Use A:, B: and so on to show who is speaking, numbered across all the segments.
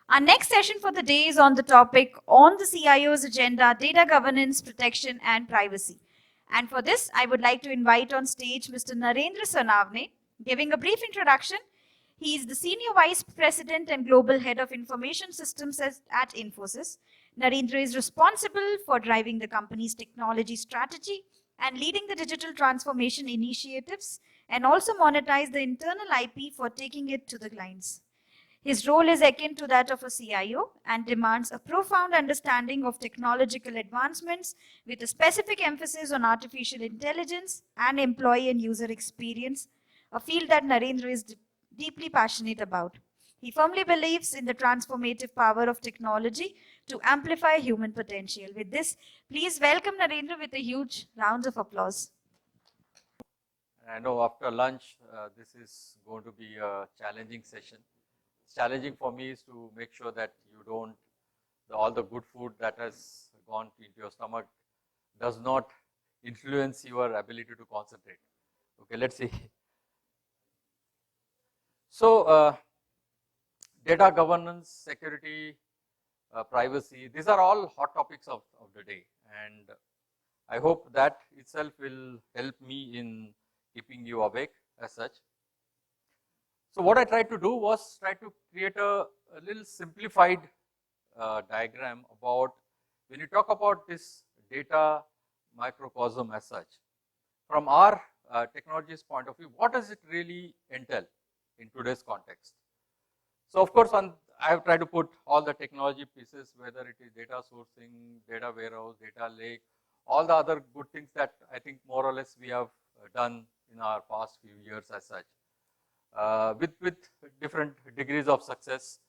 A: Our next session for the day is on the topic on the CIO's agenda, data governance, protection and privacy. And for this, I would like to invite on stage Mr. Narendra Sonawane, giving a brief introduction. He is the Senior Vice President and Global Head of Information Systems at Infosys. Narendra is responsible for driving the company's technology strategy and leading the digital transformation initiatives, and also monetize the internal IP for taking it to the clients. His role is akin to that of a CIO and demands a profound understanding of technological advancements with a specific emphasis on artificial intelligence and employee and user experience, a field that Narendra is deeply passionate about. He firmly believes in the transformative power of technology to amplify human potential. With this, please welcome Narendra with a huge round of applause.
B: I know after lunch, this is going to be a challenging session. It's challenging for me is to make sure that you don't, all the good food that has gone into your stomach does not influence your ability to concentrate. Okay, let's see. So, data governance, security, privacy, these are all hot topics of the day, and I hope that itself will help me in keeping you awake as such. So what I tried to do was try to create a little simplified diagram about when you talk about this data microcosm as such. From our technology's point of view, what does it really entail in today's context? So of course, I have tried to put all the technology pieces, whether it is data sourcing, data warehouse, data lake, all the other good things that I think more or less we have done in our past few years as such. With different degrees of success.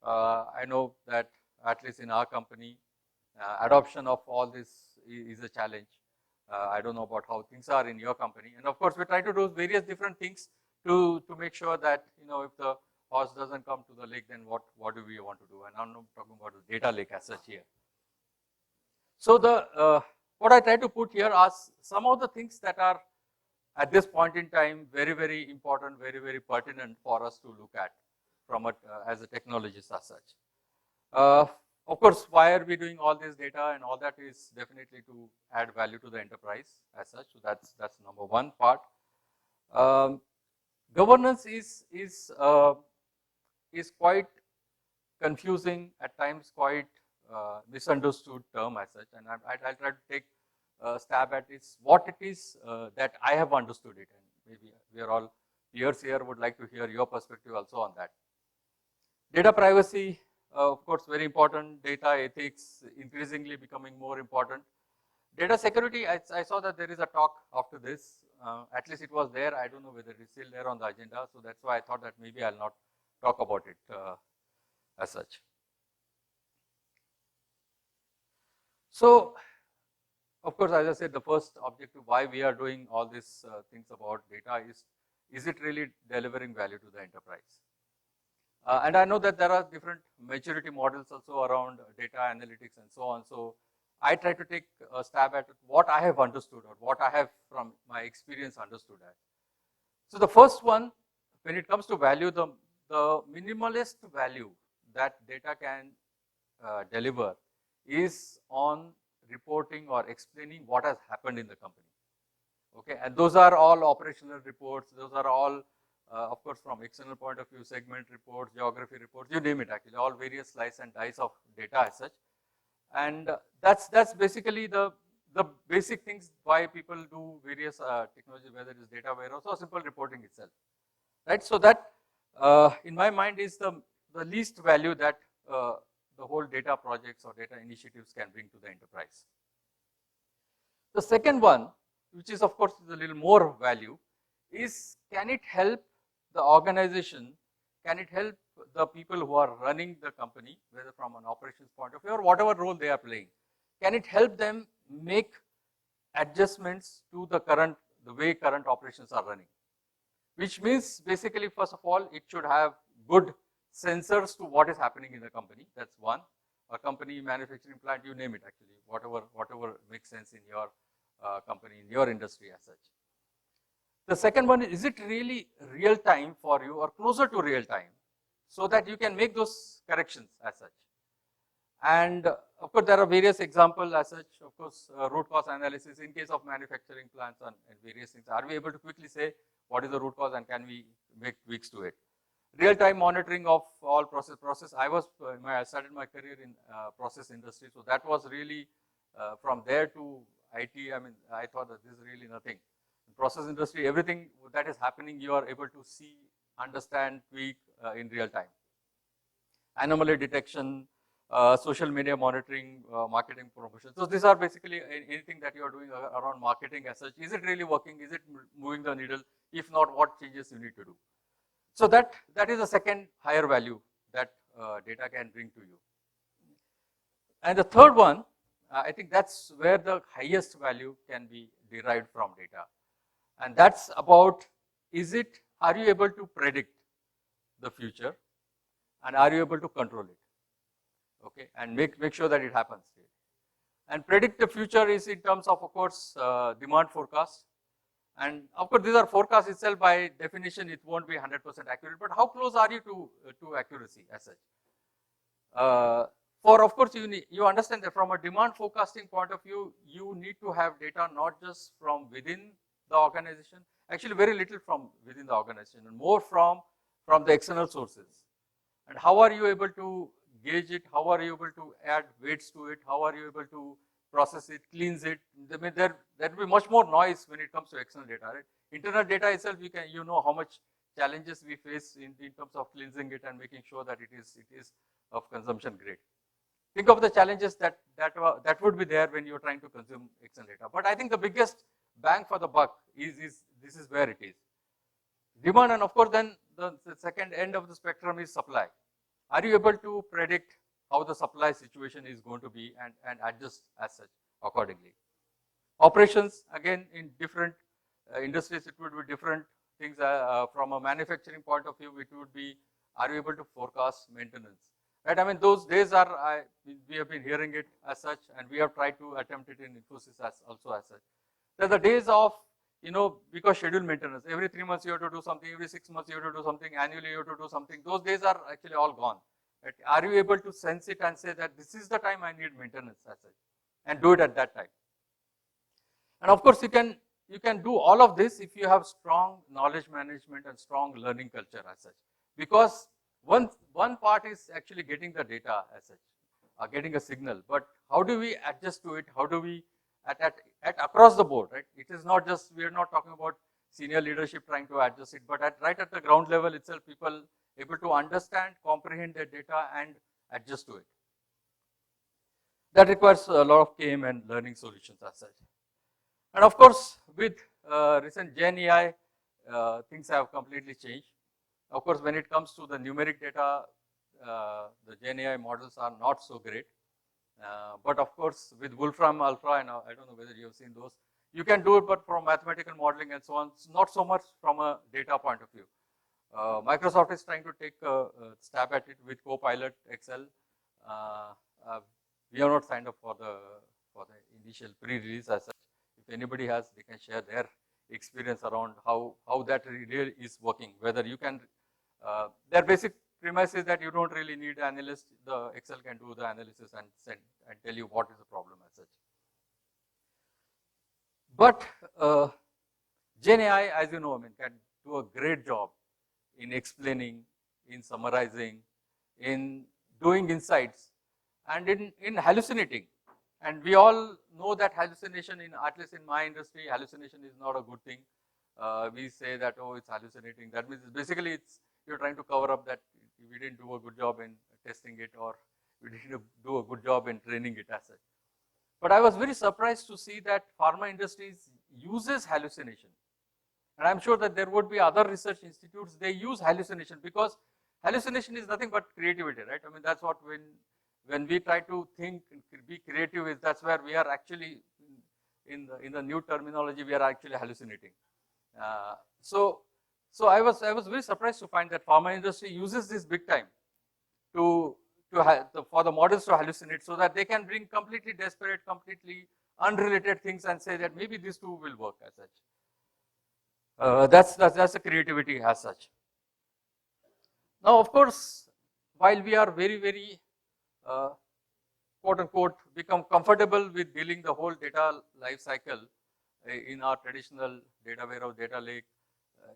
B: I know that at least in our company, adoption of all this is a challenge. I don't know about how things are in your company, and of course we try to do various different things to make sure that if the horse doesn't come to the lake, then what do we want to do? And I'm not talking about the data lake as such here. So the what I try to put here are some of the things that are at this point in time very, very important, very, very pertinent for us to look at from as a technologist as such. Of course, why are we doing all this data and all that is definitely to add value to the enterprise as such. So that's number one part. Governance is quite confusing at times, quite misunderstood term as such, and I'll try to take stab at what it is that I have understood it, and maybe we are all peers here would like to hear your perspective also on that. Data privacy, of course, very important. Data ethics increasingly becoming more important. Data security, I saw that there is a talk after this. At least it was there. I don't know whether it is still there on the agenda, so that's why I thought that maybe I'll not talk about it as such. So, of course, as I said, the first objective why we are doing all these things about data is it really delivering value to the enterprise? And I know that there are different maturity models also around data analytics and so on. So I try to take a stab at what I have understood or what I have from my experience understood at. So the first one, when it comes to value, the minimalist value that data can deliver is on reporting or explaining what has happened in the company. Okay, and those are all operational reports. Those are all, of course, from external point of view, segment reports, geography reports, you name it. Actually, all various slice and dice of data as such. And that's basically the basic things why people do various technology, whether it is data warehouse or simple reporting itself, right? So that, in my mind, is the least value that the whole data projects or data initiatives can bring to the enterprise. The second one, which is of course a little more value, is can it help the organization, can it help the people who are running the company, whether from an operations point of view or whatever role they are playing, can it help them make adjustments to the way current operations are running? Which means basically, first of all, it should have good sensors to what is happening in the company. That's one. A company, manufacturing plant, you name it actually, whatever makes sense in your company, in your industry as such. The second one is it really real time for you or closer to real time? so that you can make those corrections as such. And of course, there are various examples as such. Of course, root cause analysis in case of manufacturing plants and various things. Are we able to quickly say what is the root cause and can we make tweaks to it? Real-time monitoring of all process. I started my career in process industry, so that was really from there to IT. I mean, I thought that this is really nothing. In process industry, everything that is happening, you are able to see, understand, tweak in real time. Anomaly detection, social media monitoring, marketing promotion. So these are basically anything that you are doing around marketing as such. Is it really working? Is it moving the needle? If not, what changes you need to do? So that is the second higher value that data can bring to you. And the third one, I think that's where the highest value can be derived from data. And that's about, are you able to predict the future and are you able to control it? Okay, and make sure that it happens. And predict the future is in terms of course, demand forecast. And of course, these are forecasts itself by definition, it won't be 100% accurate, but how close are you to accuracy as such? Of course, you understand that from a demand forecasting point of view, you need to have data not just from within the organization, actually very little from within the organization, and more from the external sources. And how are you able to gauge it? How are you able to add weights to it? How are you able to process it, cleanse it? I mean, there will be much more noise when it comes to external data, right? Internal data itself, you know how much challenges we face in terms of cleansing it and making sure that it is of consumption grade. Think of the challenges that would be there when you're trying to consume external data. But I think the biggest bang for the buck this is where it is. Demand, and of course then the second end of the spectrum is supply. Are you able to predict how the supply situation is going to be and adjust as such accordingly? Operations, again, in different industries, it would be different things. From a manufacturing point of view, it would be, are you able to forecast maintenance? Right? I mean, those days we have been hearing it as such, and we have tried to attempt it in 𝗓𝗡𝑠ys also as such. There are the days of, because scheduled maintenance, every 3 months you have to do something, every 6 months you have to do something, annually you have to do something. Those days are actually all gone. Right? Are you able to sense it and say that this is the time I need maintenance as such, and do it at that time? And of course, you can do all of this if you have strong knowledge management and strong learning culture as such. Because one part is actually getting the data as such, getting a signal. But how do we adjust to it? How do we at across the board, right? It is not just, we are not talking about senior leadership trying to adjust it, but right at the ground level itself, people able to understand, comprehend their data and adjust to it. That requires a lot of KM and learning solutions as such. And of course, with recent Gen AI, things have completely changed. Of course, when it comes to the numeric data, the Gen AI models are not so great. But of course, with Wolfram Alpha, and I don't know whether you have seen those, you can do it, but from mathematical modeling and so on, it's not so much from a data point of view. Microsoft is trying to take a stab at it with Copilot XL. We are not signed up for the initial pre-release as such. If anybody has, they can share their experience around how that really is working. Whether you can, their basic premise is that you don't really need an analyst. The Excel can do the analysis and send and tell you what is the problem as such. But Gen AI, as you know, can do a great job in explaining, in summarizing, in doing insights, and in hallucinating. And we all know that hallucination, at least in my industry, hallucination is not a good thing. We say that, oh, it's hallucinating. That means basically you're trying to cover up that we didn't do a good job in testing it, or we didn't do a good job in training it as such. But I was very surprised to see that pharma industries uses hallucination. And I'm sure that there would be other research institutes, they use hallucination, because hallucination is nothing but creativity, right? I mean, that's what when we try to think, be creative, that's where we are actually, in the new terminology, we are actually hallucinating. So I was very surprised to find that pharma industry uses this big time for the models to hallucinate, so that they can bring completely desperate, completely unrelated things and say that maybe these two will work as such. That's the creativity as such. Now, of course, while we are very quote unquote become comfortable with dealing the whole data life cycle in our traditional data warehouse, data lake,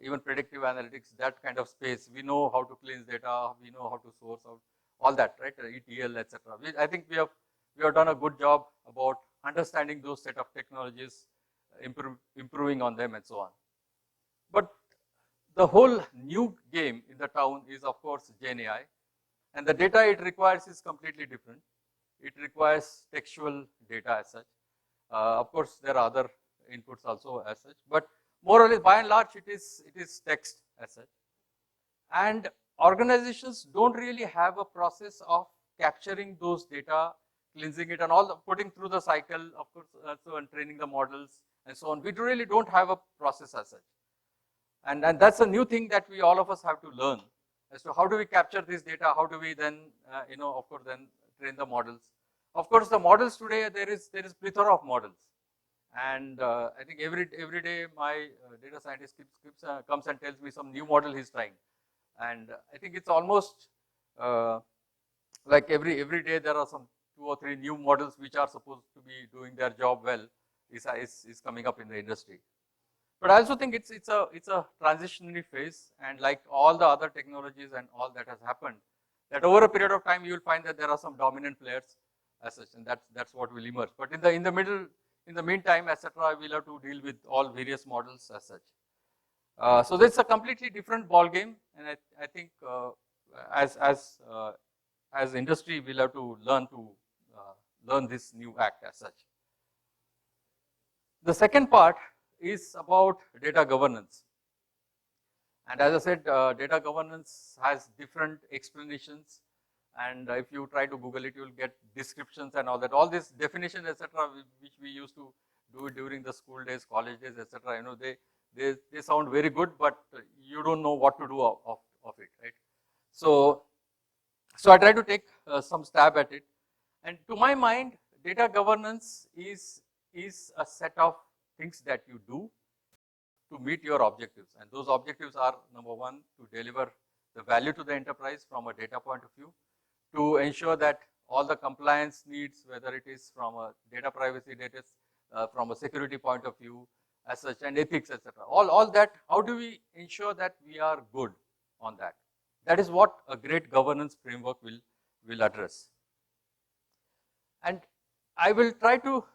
B: even predictive analytics, that kind of space, we know how to cleanse data, we know how to source out all that, right? ETL, etc. I think we have done a good job about understanding those set of technologies, improving on them, and so on. But the whole new game in the town is, of course, Gen AI, and the data it requires is completely different. It requires textual data as such. Of course, there are other inputs also as such, but more or less, by and large, it is text as such. And organizations don't really have a process of capturing those data, cleansing it, and all putting through the cycle, of course, also and training the models and so on. We really don't have a process as such. And that's a new thing that we all of us have to learn as to how do we capture this data, how do we then, of course, then train the models. Of course, the models today, there is plethora of models. And I think every day my data scientist comes and tells me some new model he's trying. And I think it's almost like every day there are some 2 or 3 new models which are supposed to be doing their job well is coming up in the industry. But I also think it's a transitionary phase, and like all the other technologies and all that has happened, that over a period of time you will find that there are some dominant players as such, and that's what will emerge. But in the meantime, etc., we'll have to deal with all various models as such. So that's a completely different ball game, and I think as industry we'll have to learn this new act as such. The second part is about data governance. And as I said, data governance has different explanations, and if you try to Google it, you will get descriptions and all that. All these definitions, etc., which we used to do during the school days, college days, etc., they sound very good, but you don't know what to do of it, right? So I try to take some stab at it, and to my mind, data governance is a set of things that you do to meet your objectives, and those objectives are, number one, to deliver the value to the enterprise from a data point of view, to ensure that all the compliance needs, whether it is from a data privacy, from a security point of view, as such, and ethics, etc. All that, how do we ensure that we are good on that? That is what a great governance framework will address. And I will try to,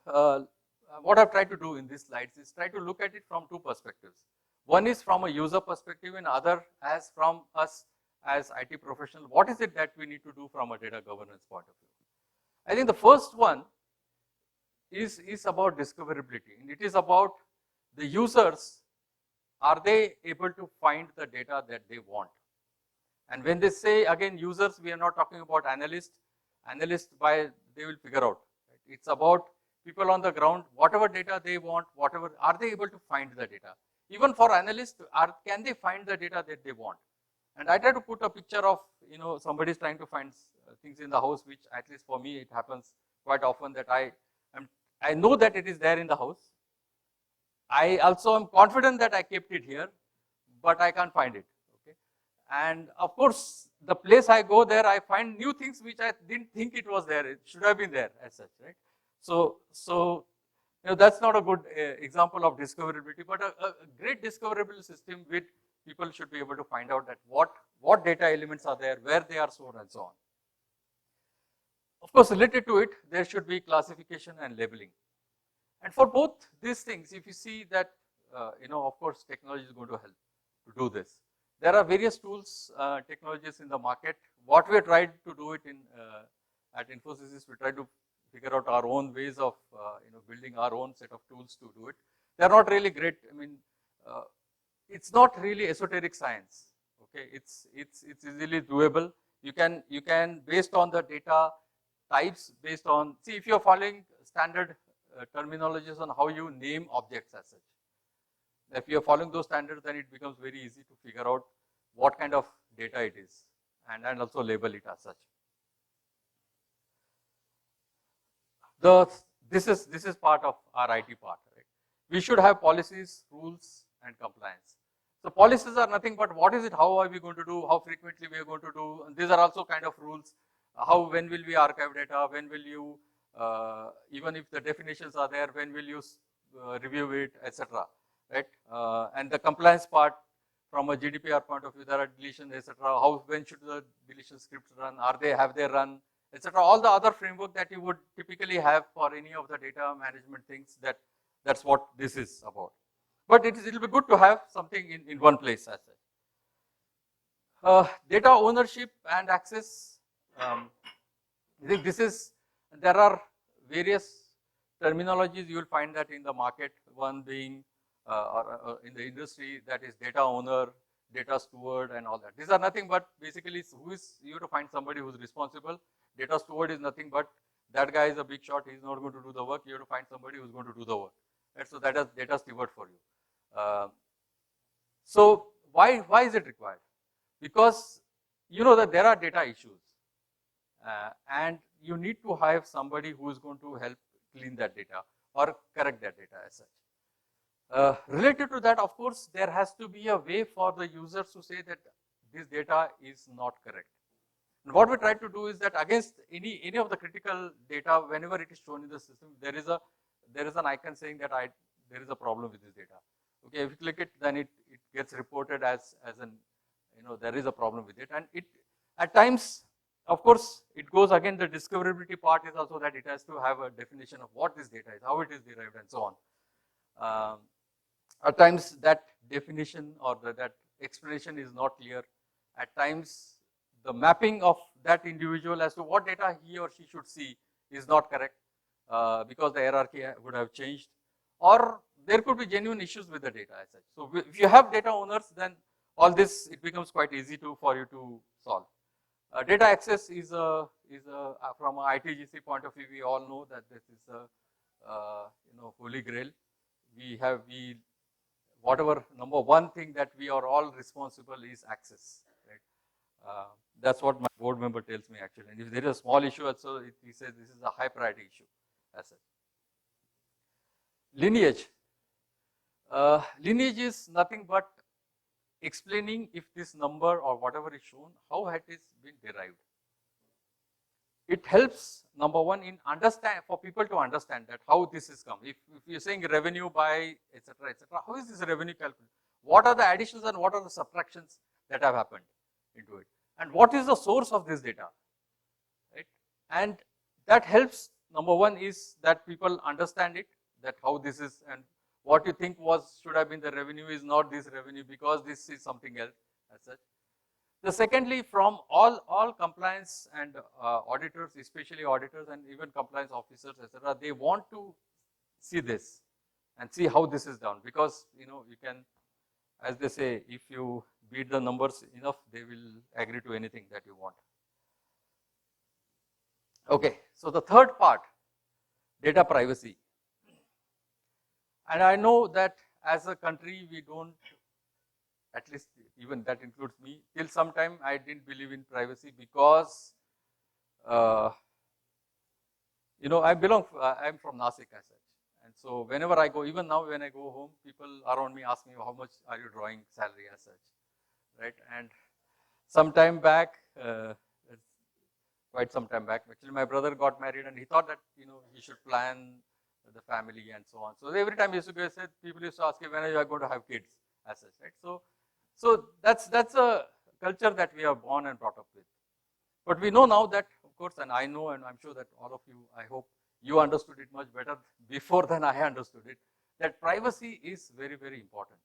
B: what I've tried to do in these slides is try to look at it from 2 perspectives. One is from a user perspective, and other as from us as IT professionals. What is it that we need to do from a data governance point of view? I think the first one is about discoverability, and it is about the users. Are they able to find the data that they want? And when they say, again, users, we are not talking about analysts. Analysts, they will figure out. Right? It's about people on the ground, whatever data they want, are they able to find the data? Even for analysts, can they find the data that they want? And I try to put a picture of, somebody is trying to find things in the house, which at least for me, it happens quite often that I know that it is there in the house. I also am confident that I kept it here, but I can't find it. Okay, and of course, the place I go there, I find new things which I didn't think it was there. It should have been there as such, right? So that's not a good example of discoverability, but a great discoverable system with people should be able to find out that what data elements are there, where they are stored, and so on. Of course, related to it, there should be classification and labeling. And for both these things, if you see that, of course, technology is going to help to do this. There are various tools, technologies in the market. What we have tried to do it at Infosys is we try to figure out our own ways of, building our own set of tools to do it. They're not really great. I mean, it's not really esoteric science. Okay, it's easily doable. You can based on the data types, based on, see, if you're following standard terminologies on how you name objects as such. If you're following those standards, then it becomes very easy to figure out what kind of data it is, and also label it as such. This is part of our IT part, right? We should have policies, rules, and compliance. So policies are nothing but what is it, how are we going to do, how frequently we are going to do, and these are also kind of rules. When will we archive data, when will you, even if the definitions are there, when will you review it, etc. Right? And the compliance part from a GDPR point of view, there are deletions, etc. When should the deletion scripts run? Have they run, etc. All the other framework that you would typically have for any of the data management things. That's what this is about. But it'll be good to have something in one place as such. Data ownership and access. I think there are various terminologies you will find that in the market. One being or in the industry, that is data owner, data steward, and all that. These are nothing but basically you have to find somebody who's responsible. Data steward is nothing but that guy is a big shot. He's not going to do the work. You have to find somebody who's going to do the work. Right? So that is data steward for you. So why is it required? Because you know that there are data issues, and you need to have somebody who is going to help clean that data or correct that data as such. Related to that, of course, there has to be a way for the users to say that this data is not correct. And what we try to do is that against any of the critical data, whenever it is shown in the system, there is an icon saying that there is a problem with this data. Okay, if you click it, then it gets reported as there is a problem with it, and at times, of course, it goes again. The discoverability part is also that it has to have a definition of what this data is, how it is derived, and so on. At times, that definition or that explanation is not clear. At times, the mapping of that individual as to what data he or she should see is not correct because the hierarchy would have changed, or there could be genuine issues with the data as such. So if you have data owners, then all this, it becomes quite easy for you to solve. Data access is from an ITGC point of view. We all know that this is a holy grail. Whatever number one thing that we are all responsible is access. Right? That's what my board member tells me actually. And if there is a small issue, also he says this is a high priority issue as such. Lineage. Lineage is nothing but explaining if this number or whatever is shown, how it is been derived. It helps, number one, for people to understand that how this is come. If you're saying revenue by etc., how is this revenue calculated? What are the additions and what are the subtractions that have happened into it? And what is the source of this data? Right? And that helps, number one, is that people understand it, that how this is, and what you think should have been the revenue is not this revenue because this is something else as such. The secondly, from all compliance and auditors, especially auditors and even compliance officers, etc., they want to see this and see how this is done, because you can, as they say, if you beat the numbers enough, they will agree to anything that you want. Okay, so the third part, data privacy. And I know that as a country, we don't, at least even that includes me, till some time I didn't believe in privacy because, I'm from Nasik as such. And so whenever I go, even now when I go home, people around me ask me, how much are you drawing salary as such, right? And some time back, quite some time back, actually my brother got married and he thought that, he should plan the family and so on. So every time he used to go, people used to ask him, when are you going to have kids as such, right? So that's a culture that we are born and brought up with. But we know now that, of course, and I know, and I'm sure that all of you, I hope you understood it much better before than I understood it, that privacy is very, very important.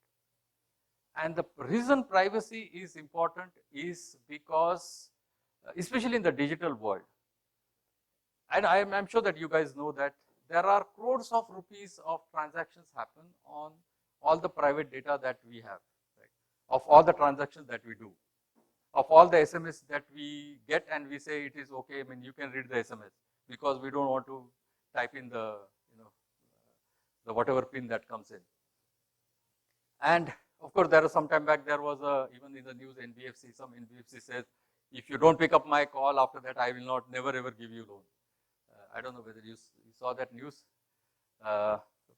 B: And the reason privacy is important is because, especially in the digital world, and I'm sure that you guys know that there are crores of rupees of transactions happen on all the private data that we have, right? Of all the transactions that we do, of all the SMS that we get, and we say it is okay. I mean, you can read the SMS because we don't want to type in the whatever pin that comes in. And of course, there was some time back, there was even in the news, some NBFC says, if you don't pick up my call after that, I will never ever give you loan. I don't know whether you saw that news,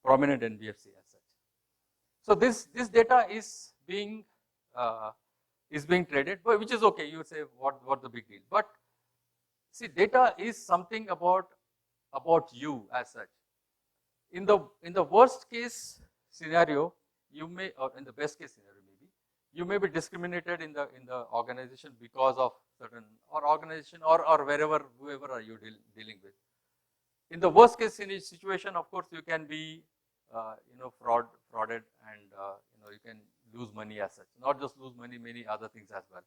B: prominent NBFC as such. So this data is being traded, but which is okay. You say what the big deal? But see, data is something about you as such. In the worst case scenario, you may, or in the best case scenario maybe, you may be discriminated in the organization because of certain organization or wherever, whoever are you dealing with. In the worst case situation, of course, you can be frauded, and you can lose money as such. Not just lose money, many other things as well.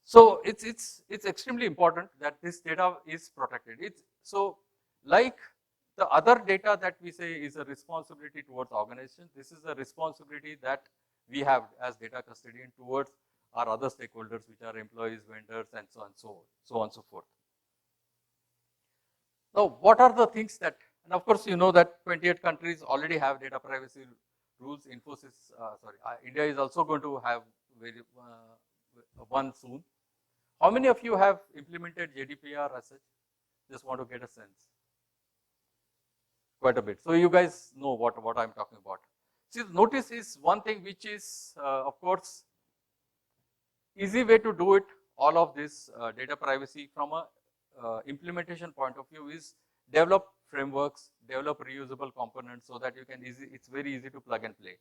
B: So it's extremely important that this data is protected. So like the other data that we say is a responsibility towards organization, this is a responsibility that we have as data custodian towards our other stakeholders, which are employees, vendors, and so on and so forth. Now, what are the things that, and of course, you know that 28 countries already have data privacy rules. India is also going to have one soon. How many of you have implemented GDPR as such? Just want to get a sense. Quite a bit. So you guys know what I'm talking about. See, notice is one thing which is, of course, easy way to do it. All of this data privacy from a implementation point of view is develop frameworks, develop reusable components, so that you can it's very easy to plug and play.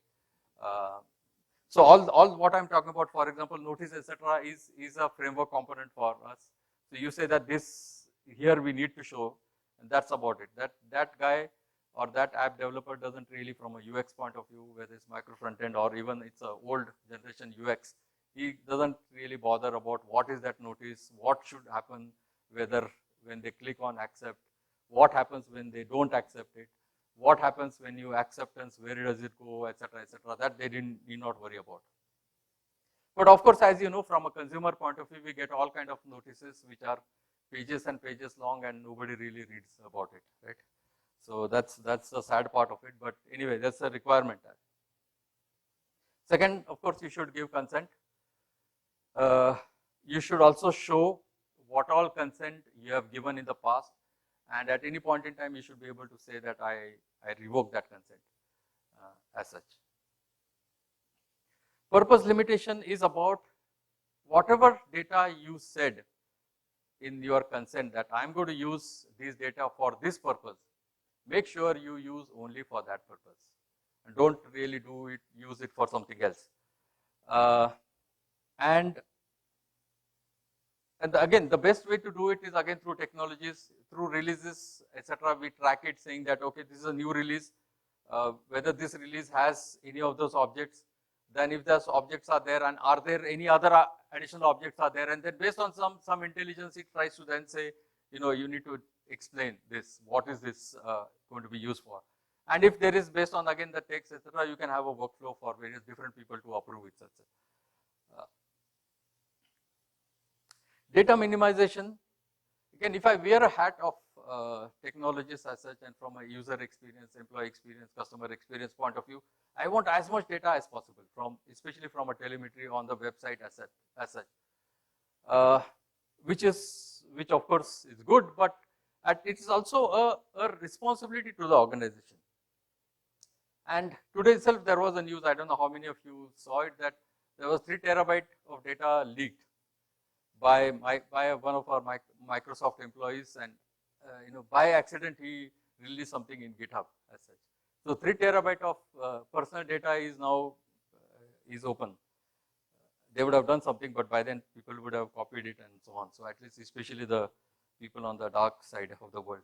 B: So all what I'm talking about, for example, notice, etc., is a framework component for us. So you say that this here we need to show, and that's about it. That guy or that app developer doesn't really, from a UX point of view, whether it's micro front end or even it's a old generation UX, he doesn't really bother about what is that notice, what should happen, whether when they click on accept, what happens when they don't accept it, what happens when you acceptance, where does it go, etc., etc. That they need not worry about. But of course, as you know, from a consumer point of view, we get all kind of notices which are pages and pages long, and nobody really reads about it, right? So that's the sad part of it. But anyway, that's a requirement. Second, of course, you should give consent. You should also show what all consent you have given in the past, and at any point in time, you should be able to say that I revoke that consent as such. Purpose limitation is about whatever data you said in your consent that I'm going to use this data for this purpose. Make sure you use only for that purpose, and don't really use it for something else. And again, the best way to do it is again through technologies, through releases, etc. We track it, saying that okay, this is a new release. Whether this release has any of those objects, then if those objects are there, and are there any other additional objects are there, and then based on some intelligence, it tries to then say, you need to explain this. What is this going to be used for? And if there is, based on again the text, etc., you can have a workflow for various different people to approve it. Data minimization. Again, if I wear a hat of technologists as such, and from a user experience, employee experience, customer experience point of view, I want as much data as possible, especially from a telemetry on the website as such, which of course is good, but it is also a responsibility to the organization. And today itself there was a news, I don't know how many of you saw it, that there was 3 terabyte of data leaked by one of our Microsoft employees, and by accident he released something in GitHub as such. So 3 terabyte of personal data is now is open. They would have done something, but by then people would have copied it and so on. So at least especially the people on the dark side of the world.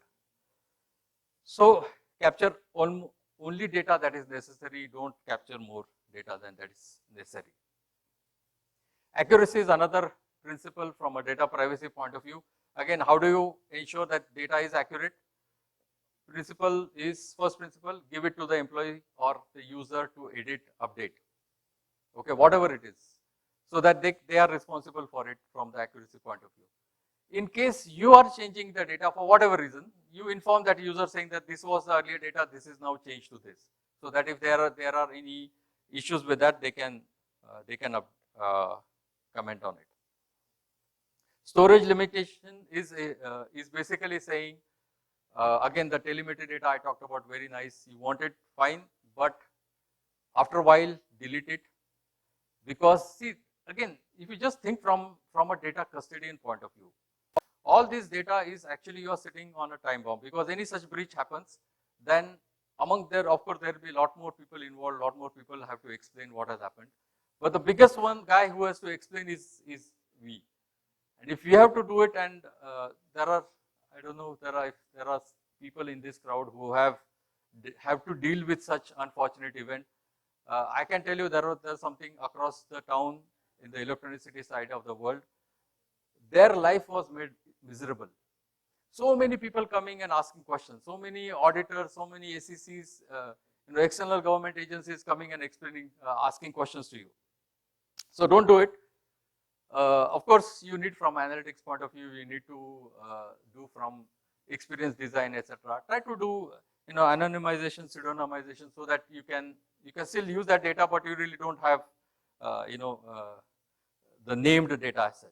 B: So capture only data that is necessary. Don't capture more data than that is necessary. Accuracy is another principle from a data privacy point of view. Again, how do you ensure that data is accurate? First principle, give it to the employee or the user to edit, update. Okay, whatever it is, so that they are responsible for it from the accuracy point of view. In case you are changing the data for whatever reason, you inform that user saying that this was the earlier data, this is now changed to this, so that if there are any issues with that, they can comment on it. Storage limitation is basically saying, again, the telemetry data I talked about, very nice. You want it, fine, but After a while, delete it. Because see, again, if you just think from a data custodian point of view, all this data is actually you are sitting on a time bomb, because any such breach happens, then among there, of course, there will be a lot more people involved, a lot more people have to explain what has happened. But the biggest one guy who has to explain is we. And if we have to do it, and there are, I don't know, there are people in this crowd who have to deal with such unfortunate event. I can tell you there's something across the town in the electronicity side of the world. Their life was made miserable. So many people coming and asking questions, so many auditors, so many SECs, external government agencies coming and explaining, asking questions to you. So don't do it. Of course, you need from analytics point of view, you need to do from experience design, etc. Try to do anonymization, pseudonymization, so that you can still use that data, but you really don't have the named data as such.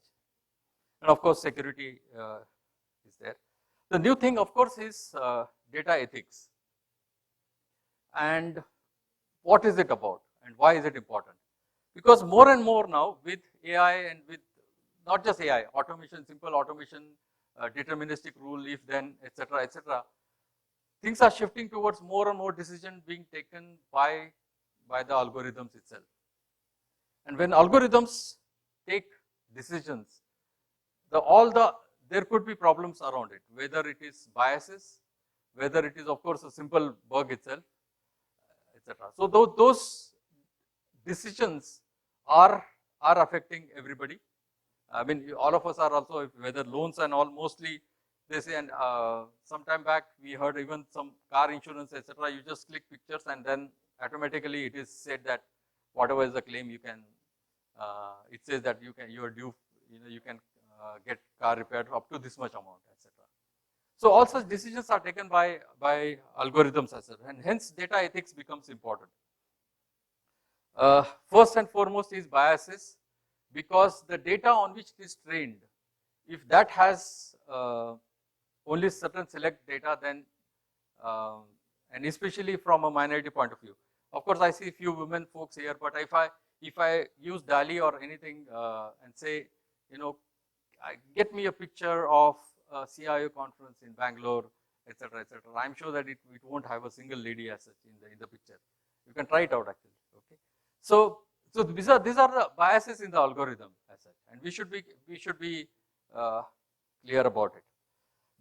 B: And of course, security is there. The new thing, of course, is data ethics. And what is it about, and why is it important? Because more and more now with AI and with not just AI, automation, simple automation, deterministic rule, if then, etc., etc., things are shifting towards more and more decision being taken by the algorithms itself. And when algorithms take decisions, there could be problems around it, whether it is biases, whether it is, of course, a simple bug itself, etc. So those decisions are affecting everybody. I mean, all of us are also, whether loans and all, mostly they say, and some time back we heard even some car insurance, etc. You just click pictures and then automatically it is said that whatever is the claim, you can, it says that you are due, you can get car repaired up to this much amount, etc. So all such decisions are taken by algorithms, etc. And hence data ethics becomes important. First and foremost is biases, because the data on which it is trained, if that has only certain select data, then and especially from a minority point of view. Of course, I see a few women folks here, but if I use DALL-E or anything and say, get me a picture of a CIO conference in Bangalore, etc., etc., I'm sure that it won't have a single lady as such in the picture. You can try it out actually. Okay. So these are the biases in the algorithm as such, and we should be clear about it.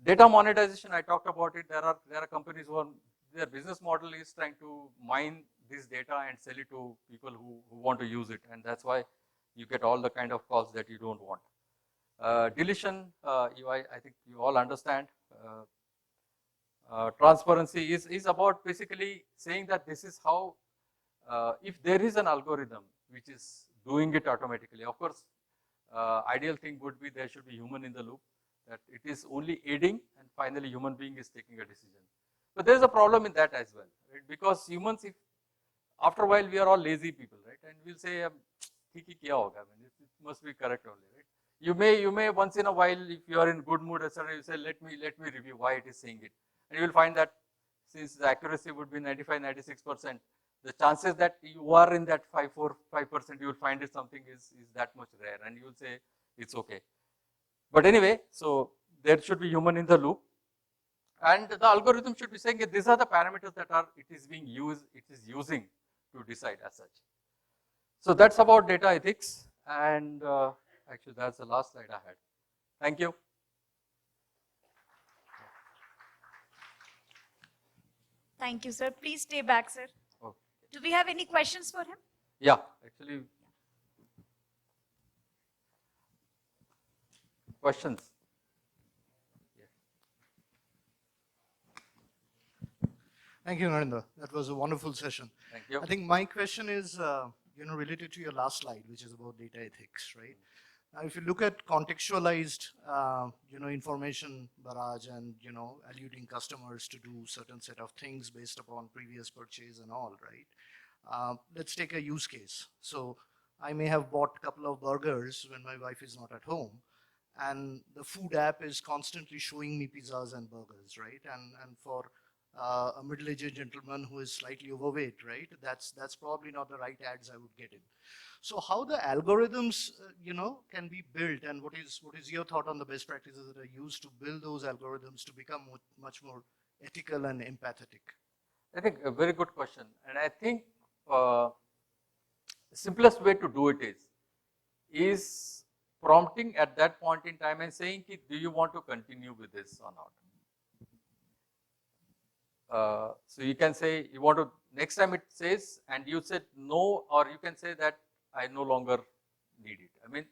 B: Data monetization, I talked about it. There are companies their business model is trying to mine this data and sell it to people who want to use it, and that's why you get all the kind of calls that you don't want. Deletion, I think you all understand. Transparency is about basically saying that this is how, if there is an algorithm which is doing it automatically, of course, ideal thing would be there should be human in the loop, that it is only aiding and finally human being is taking a decision. But there is a problem in that as well, right? Because humans, if after a while we are all lazy people, right? And we'll say, "Theek hi kya hoga?" I mean, it must be correct only, right? You may once in a while, if you are in good mood, etc., you say, let me review why it is saying it. And you will find that since the accuracy would be 95-96%, the chances that you are in that 5% you will find it something is that much rare, and you will say it's okay. But anyway, so there should be human in the loop, and the algorithm should be saying that these are the parameters that it is using to decide as such. So that's about data ethics, and actually that's the last slide I had. Thank you.
A: Thank you, sir. Please stay back, sir.
B: Okay.
A: Do we have any questions for him?
B: Yeah, actually. Questions?
C: Thank you, Narendra. That was a wonderful session.
B: Thank you.
C: I think my question is, related to your last slide, which is about data ethics, right? Now, if you look at contextualized, information barrage and, alluding customers to do certain set of things based upon previous purchase and all, right? Let's take a use case. So I may have bought a couple of burgers when my wife is not at home, and the food app is constantly showing me pizzas and burgers, right? And for a middle-aged gentleman who is slightly overweight, right? That's probably not the right ads I would get in. So how the algorithms, can be built, and what is your thought on the best practices that are used to build those algorithms to become much more ethical and empathetic?
B: I think a very good question, and I think the simplest way to do it is prompting at that point in time and saying, do you want to continue with this or not? So you can say you want to, next time it says, and you said no, or you can say that I no longer need it. I mean,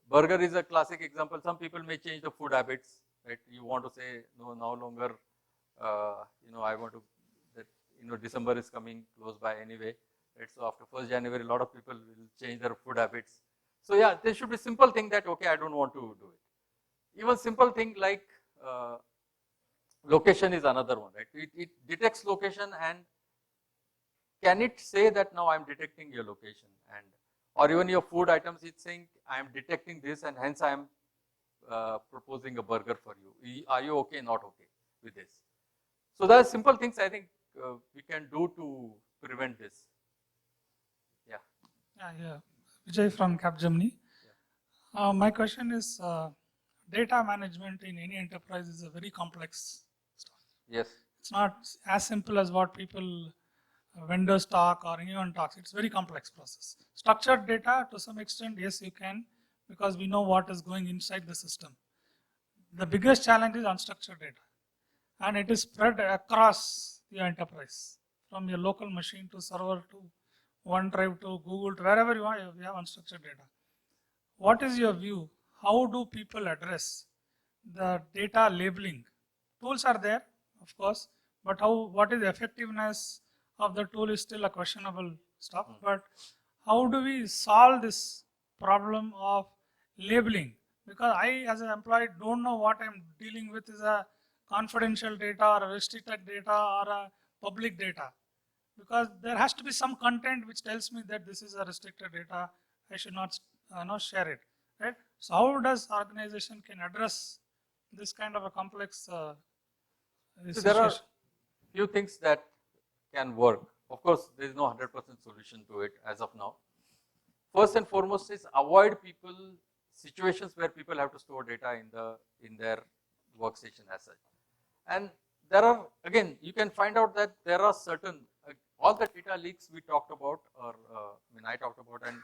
B: burger is a classic example. Some people may change the food habits, right? You want to say, no longer, I want to, that, December is coming close by anyway, right? So after 1st January, a lot of people will change their food habits. So yeah, there should be simple thing that, okay, I don't want to do it. Even simple thing like, location is another one, right? It detects location, and can it say that now I'm detecting your location, and or even your food items, it's saying I am detecting this, and hence I am proposing a burger for you. Are you okay, not okay with this? So there are simple things I think we can do to prevent this. Yeah.
D: Yeah. Vijay from Capgemini.
B: Yeah.
D: My question is, data management in any enterprise is a very complex stuff.
B: Yes.
D: It's not as simple as what people, vendors talk or anyone talks. It's a very complex process. Structured data, to some extent, yes, you can, because we know what is going inside the system. The biggest challenge is unstructured data, and it is spread across your enterprise, from your local machine to server to OneDrive to Google, to wherever you are, you have unstructured data. What is your view? How do people address the data labeling? Tools are there, of course, but what is the effectiveness of the tool is still a questionable stuff. But how do we solve this problem of labeling? Because I, as an employee, don't know what I'm dealing with is a confidential data or a restricted data or a public data. Because there has to be some content which tells me that this is a restricted data, I should not share it, right? So how does organization can address this kind of a complex
B: So
D: situation?
B: there are few things that can work. Of course, there is no 100% solution to it as of now. First and foremost is avoid situations where people have to store data in their workstation as such. And there are, again, you can find out that there are certain, all the data leaks we talked about, or I talked about, and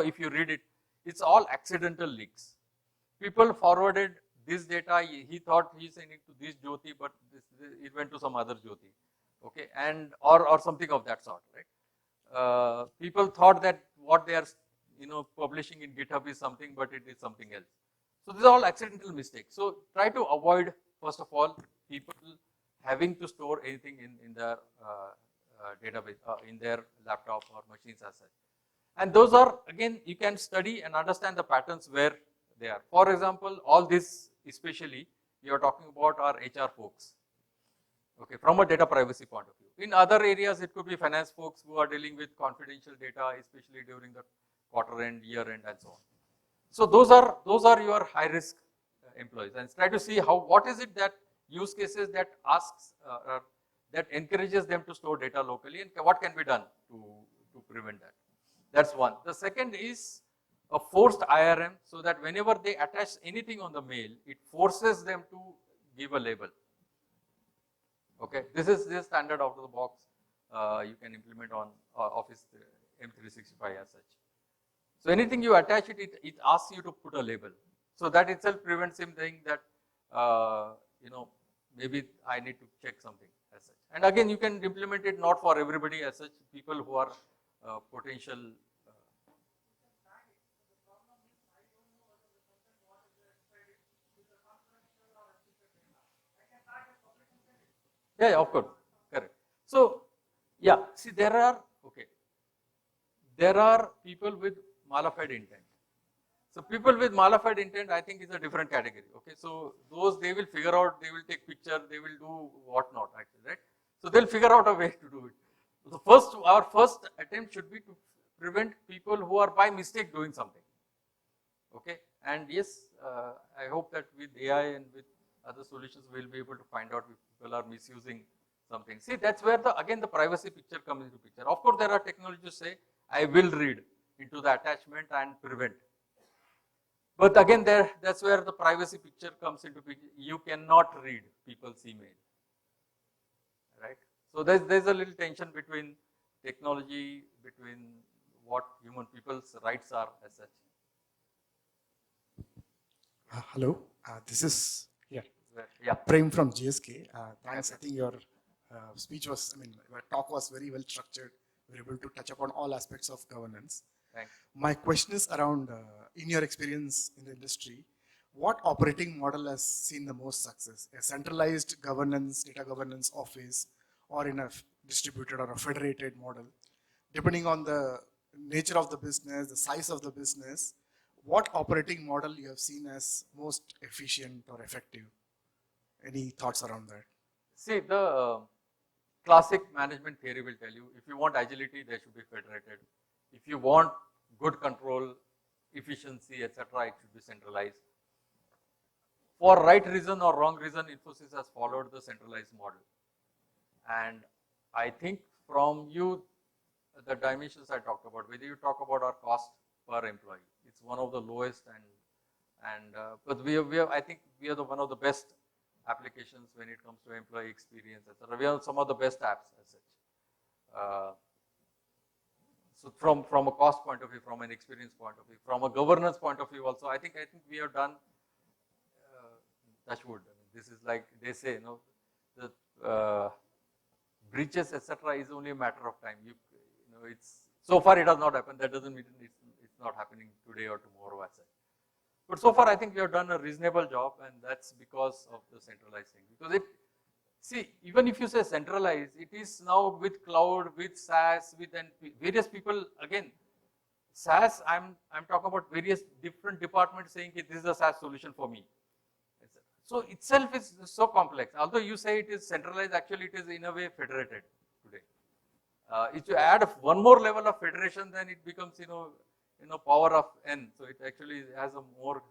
B: if you read it, it's all accidental leaks. People forwarded this data, he thought he's sending to this Jyoti, but it went to some other Jyoti, okay, and or something of that sort, right? People thought that what they are publishing in GitHub is something, but it is something else. So these are all accidental mistakes. So try to avoid, first of all, people having to store anything in their database, in their laptop or machines as such. And those are, again, you can study and understand the patterns where they are. For example, all this, especially, you are talking about our HR folks, okay, from a data privacy point of view. In other areas, it could be finance folks who are dealing with confidential data, especially during the quarter end, year end, and so on. So those are your high risk employees, and try to see what is it that use cases that asks that encourages them to store data locally, and what can be done to prevent that. That's one. The second is a forced IRM, so that whenever they attach anything on the mail, it forces them to give a label. Okay, this is standard out of the box. You can implement on Office M365 as such. So anything you attach it asks you to put a label. So that itself prevents him saying that, maybe I need to check something as such. And again, you can implement it not for everybody as such, people who are potential. Yeah, of course, correct. So, yeah, see, there are people with mala-fide intent. So people with mala-fide intent, I think, is a different category. Okay, so those they will figure out, they will take picture, they will do whatnot, actually, right? So they'll figure out a way to do it. So our first attempt should be to prevent people who are by mistake doing something. Okay, and yes, I hope that with AI and with other solutions, we'll be able to find out if people are misusing something. See, that's where again the privacy picture comes into picture. Of course, there are technologies say, I will read into the attachment and prevent. But again, that's where the privacy picture comes into picture. You cannot read people's email, right? So there's a little tension between technology, between what human people's rights are as such.
E: Hello, this is
B: Yeah.
E: Prem from GSK. Thanks. I think your speech was, your talk was very well structured. We were able to touch upon all aspects of governance.
B: Thanks.
E: My question is around, in your experience in the industry, what operating model has seen the most success? A centralized governance, data governance office, or in a distributed or a federated model? Depending on the nature of the business, the size of the business, what operating model you have seen as most efficient or effective? Any thoughts around that?
B: See, the classic management theory will tell you, if you want agility, they should be federated. If you want good control, efficiency, etc., it should be centralized. For right reason or wrong reason, Infosys has followed the centralized model. And I think from the dimensions I talked about, whether you talk about our cost per employee, it's one of the lowest, but I think we are one of the best applications when it comes to employee experience, etc. We are some of the best apps as such. So from a cost point of view, from an experience point of view, from a governance point of view also, I think we have done touch wood. This is like they say, the breaches, etc., is only a matter of time. It's so far it has not happened. That doesn't mean it's not happening today or tomorrow as such. But so far, I think we have done a reasonable job, and that's because of the centralized thing. Because even if you say centralized, it is now with cloud, with SaaS, with various people. Again, SaaS, I'm talking about various different departments saying this is a SaaS solution for me. So itself is so complex. Although you say it is centralized, actually it is in a way federated today. If you add one more level of federation, then it becomes power of n. So it actually has a more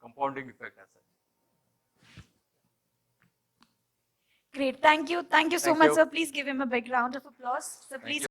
B: compounding effect as such.
A: Great. Thank you. Thank you so
B: Thank
A: much,
B: you.
A: sir. Please give him a big round of applause. So
B: Thank
A: please.
B: you.